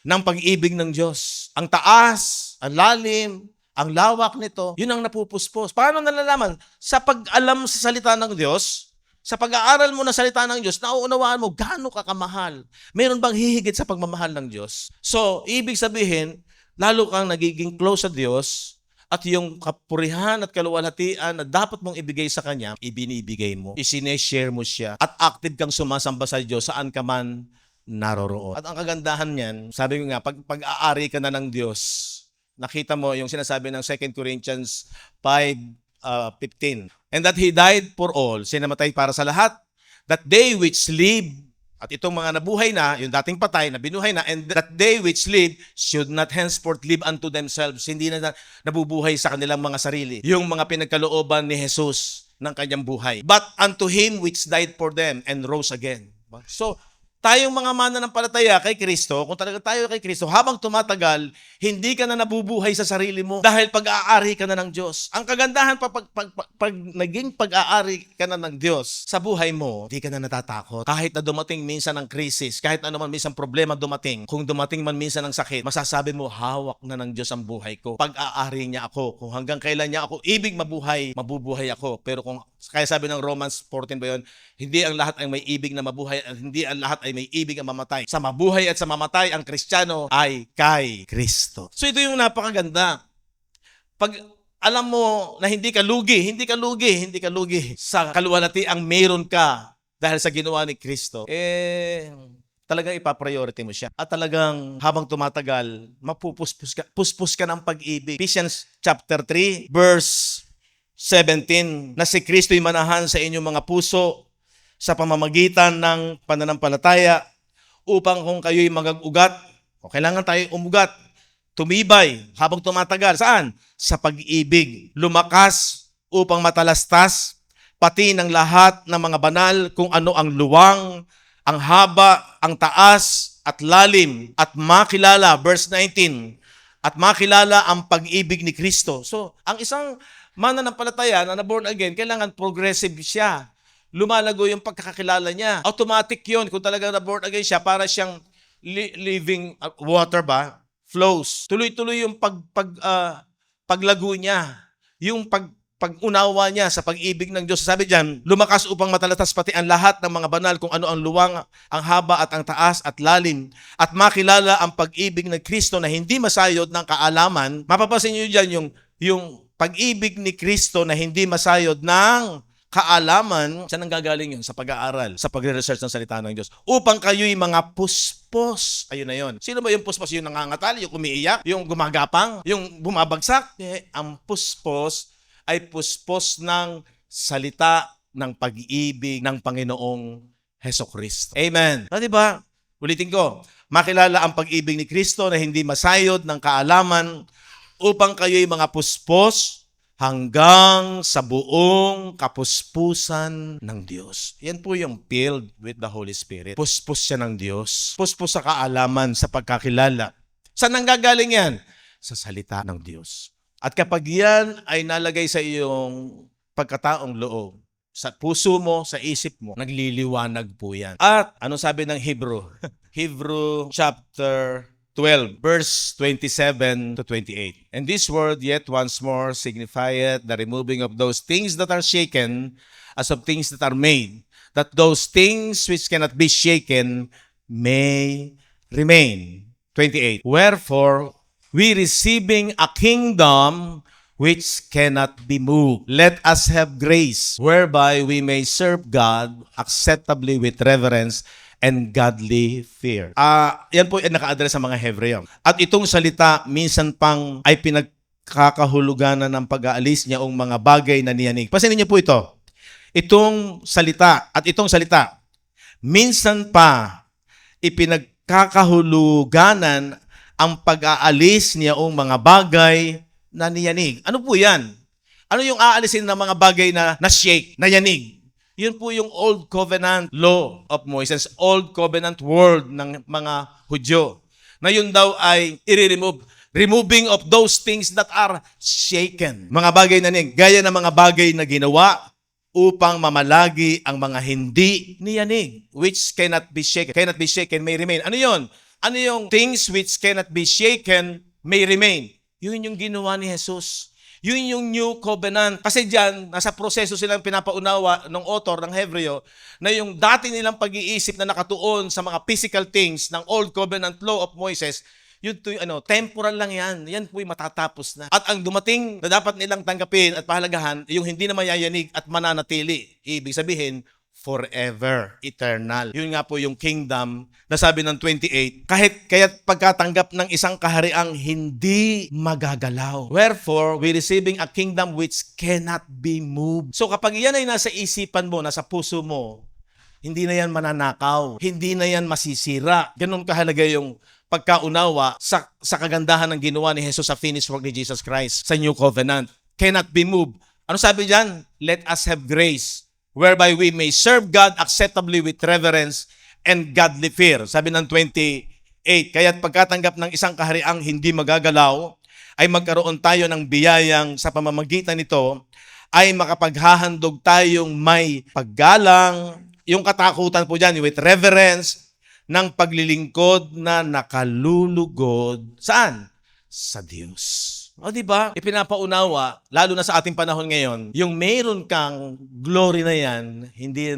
Ng pag-ibig ng Diyos. Ang taas, ang lalim, ang lawak nito, yun ang napupuspos. Paano nalalaman? Sa pag-alam sa salita ng Diyos, sa pag-aaral mo ng salita ng Diyos, nauunawaan mo gaano ka kamahal. Meron bang hihigit sa pagmamahal ng Diyos? So, ibig sabihin, lalo kang nagiging close sa Diyos at yung kapurihan at kaluwalhatian na dapat mong ibigay sa Kanya, ibinibigay mo, isineshare mo siya, at active kang sumasamba sa Diyos saan ka man naroroon. At ang kagandahan niyan, sabi ko nga, pag-aari ka na ng Diyos, nakita mo yung sinasabi ng 2 Corinthians 5:15. And that He died for all, sinamatay para sa lahat, that they which live, at itong mga nabuhay na, yung dating patay na binuhay na, and that they which live should not henceforth live unto themselves. Hindi na nabubuhay sa kanilang mga sarili. Yung mga pinagkalooban ni Jesus ng kanyang buhay. But unto Him which died for them and rose again. So, tayong mga mananampalataya kay Kristo, kung talaga tayo kay Kristo, habang tumatagal, hindi ka na nabubuhay sa sarili mo dahil pag-aari ka na ng Diyos. Ang kagandahan pag naging pag-aari ka na ng Diyos sa buhay mo, hindi ka na natatakot. Kahit na dumating minsan ng krisis, kahit ano man minsan problema dumating, kung dumating man minsan ng sakit, masasabi mo, hawak na ng Diyos ang buhay ko. Pag-aari niya ako. Kung hanggang kailan niya ako ibig mabuhay, mabubuhay ako. Pero kung, kaya sabi ng Romans 14 ba yun, hindi ang lahat ay may ibig na mabuhay at hindi ang lahat ay may ibig ang mamatay. Sa mabuhay at sa mamatay, ang Kristiyano ay kay Kristo. So ito yung napakaganda. Pag alam mo na hindi ka lugi sa kaluwalhati ang meron ka dahil sa ginawa ni Kristo, talagang ipapriority mo siya. At talagang habang tumatagal, puspos ka ng pag-ibig. Ephesians chapter 3, verse 17, na si Kristo'y manahan sa inyong mga puso sa pamamagitan ng pananampalataya upang kung kayo'y mag-ugat, o kailangan tayo umugat, tumibay habang tumatagal. Saan? Sa pag-ibig. Lumakas upang matalastas pati ng lahat ng mga banal kung ano ang luwang, ang haba, ang taas at lalim at makilala, verse 19, at makilala ang pag-ibig ni Kristo. So, ang isang mananampalataya na born again, kailangan progressive siya. Lumalago yung pagkakakilala niya. Automatic yun. Kung talagang na-born again siya, para siyang living water ba? Flows. Tuloy-tuloy yung paglago niya. Yung pag-unawa niya sa pag-ibig ng Diyos. Sabi diyan, lumakas upang matalatas pati ang lahat ng mga banal kung ano ang luwang, ang haba at ang taas at lalim. At makilala ang pag-ibig ng Kristo na hindi masayod ng kaalaman. Mapapansin niyo diyan yung pag-ibig ni Kristo na hindi masayod ng kaalaman. Saan ang gagaling yun? Sa pag-aaral, sa pagre-research ng salita ng Diyos. Upang kayo'y mga puspos. Ayun na yun. Sino ba yung puspos? Yung nangangatal, yung umiiyak, yung gumagapang, yung bumabagsak? Ang puspos ay puspos ng salita ng pag-ibig ng Panginoong Hesukristo. Amen. Diba? Ulitin ko. Makilala ang pag-ibig ni Kristo na hindi masayod ng kaalaman upang kayo'y mga puspos hanggang sa buong kapuspusan ng Diyos. Yan po yung filled with the Holy Spirit. Puspos siya ng Diyos. Puspos sa kaalaman, sa pagkakilala. Saan nanggagaling yan? Sa salita ng Diyos. At kapag yan ay nalagay sa iyong pagkataong loob, sa puso mo, sa isip mo, nagliliwanag po yan. At ano sabi ng Hebrew? Hebrew chapter 12, verse 27 to 28. And this word yet once more signifieth the removing of those things that are shaken as of things that are made, that those things which cannot be shaken may remain. 28. Wherefore, we receiving a kingdom which cannot be moved, let us have grace, whereby we may serve God acceptably with reverence and godly fear. Yan po yung naka-address sa mga Hebreo. At itong salita, minsan pang ay pinagkakahuluganan ng pag-aalis niya ang mga bagay na niyanig. Pansinin niyo po ito. Itong salita, minsan pa ipinagkakahuluganan ang pag-aalis niyang mga bagay na niyanig. Ano po yan? Ano yung aalisin ng mga bagay na shake, na yanig? Yun po yung Old Covenant Law of Moses, Old Covenant Word ng mga Hudyo. Na yun daw ay i-remove. Removing of those things that are shaken. Mga bagay na niyanig, gaya ng mga bagay na ginawa upang mamalagi ang mga hindi niyanig, which cannot be shaken. Cannot be shaken, may remain. Ano yun? Ano yung things which cannot be shaken, may remain? Yun yung ginawa ni Jesus. Yun yung New Covenant. Kasi diyan, nasa proseso silang pinapaunawa ng author ng Hebreo na yung dati nilang pag-iisip na nakatuon sa mga physical things ng Old Covenant Law of Moses, yun to yung temporal lang yan. Yan po'y matatapos na. At ang dumating na dapat nilang tanggapin at pahalagahan, yung hindi na mayayanig at mananatili. Ibig sabihin, forever, eternal. Yun nga po yung kingdom na sabi ng 28, kaya't pagkatanggap ng isang kahariang hindi magagalaw. Wherefore, we receiving a kingdom which cannot be moved. So kapag yan ay nasa isipan mo, nasa puso mo, hindi na yan mananakaw, hindi na yan masisira. Ganun kahalaga yung pagkaunawa sa kagandahan ng ginawa ni Jesus sa finished work ni Jesus Christ sa New Covenant. Cannot be moved. Ano sabi diyan? Let us have grace whereby we may serve God acceptably with reverence and godly fear. Sabi ng 28, kaya't pagkatanggap ng isang kahariang hindi magagalaw, ay magkaroon tayo ng biyayang sa pamamagitan nito, ay makapaghahandog tayong may paggalang, yung katakutan po dyan, with reverence, ng paglilingkod na nakalulugod. Saan? Sa Diyos. O di ba? Ipinapaunawa, lalo na sa ating panahon ngayon, yung meron kang glory na yan, hindi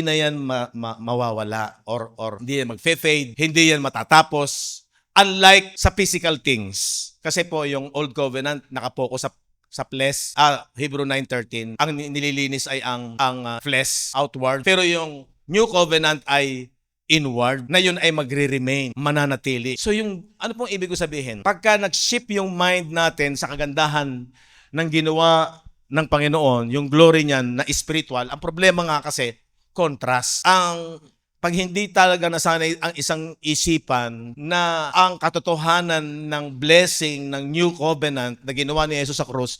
na yan mawawala or hindi yan magfe-fade, hindi yan matatapos. Unlike sa physical things. Kasi po yung Old Covenant nakapokus sa flesh, Hebrew 9:13, ang nililinis ay ang flesh outward. Pero yung New Covenant ay inward, na yun ay magre-remain, mananatili. So yung, ano pong ibig ko sabihin? Pagka nag-shift yung mind natin sa kagandahan ng ginawa ng Panginoon, yung glory niyan na spiritual, ang problema nga kasi, contrast. Pag hindi talaga nasanay ang isang isipan na ang katotohanan ng blessing ng New Covenant na ginawa ni Jesus sa krus,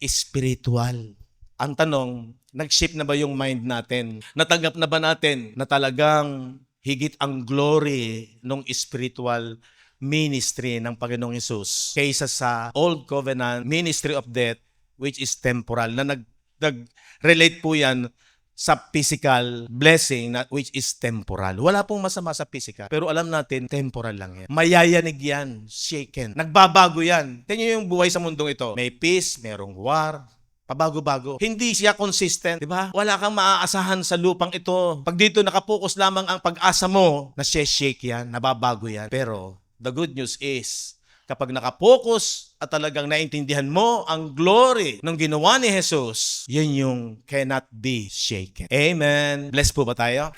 spiritual. Ang tanong, nag-shift na ba yung mind natin? Natanggap na ba natin na talagang higit ang glory ng spiritual ministry ng Panginoong Hesus kaysa sa Old Covenant ministry of death, which is temporal, na nag-relate po yan sa physical blessing which is temporal. Wala pong masama sa physical, pero alam natin, temporal lang yan. Mayayanig yan, shaken. Nagbabago yan. Tingnan yung buhay sa mundong ito. May peace, merong war, pabago-bago. Hindi siya consistent, di ba? Wala kang maaasahan sa lupang ito. Pag dito nakapokus lamang ang pag-asa mo, shake yan, nababago yan. Pero the good news is, kapag nakapokus at talagang naintindihan mo ang glory ng ginawa ni Jesus, yun yung cannot be shaken. Amen. Bless po ba tayo?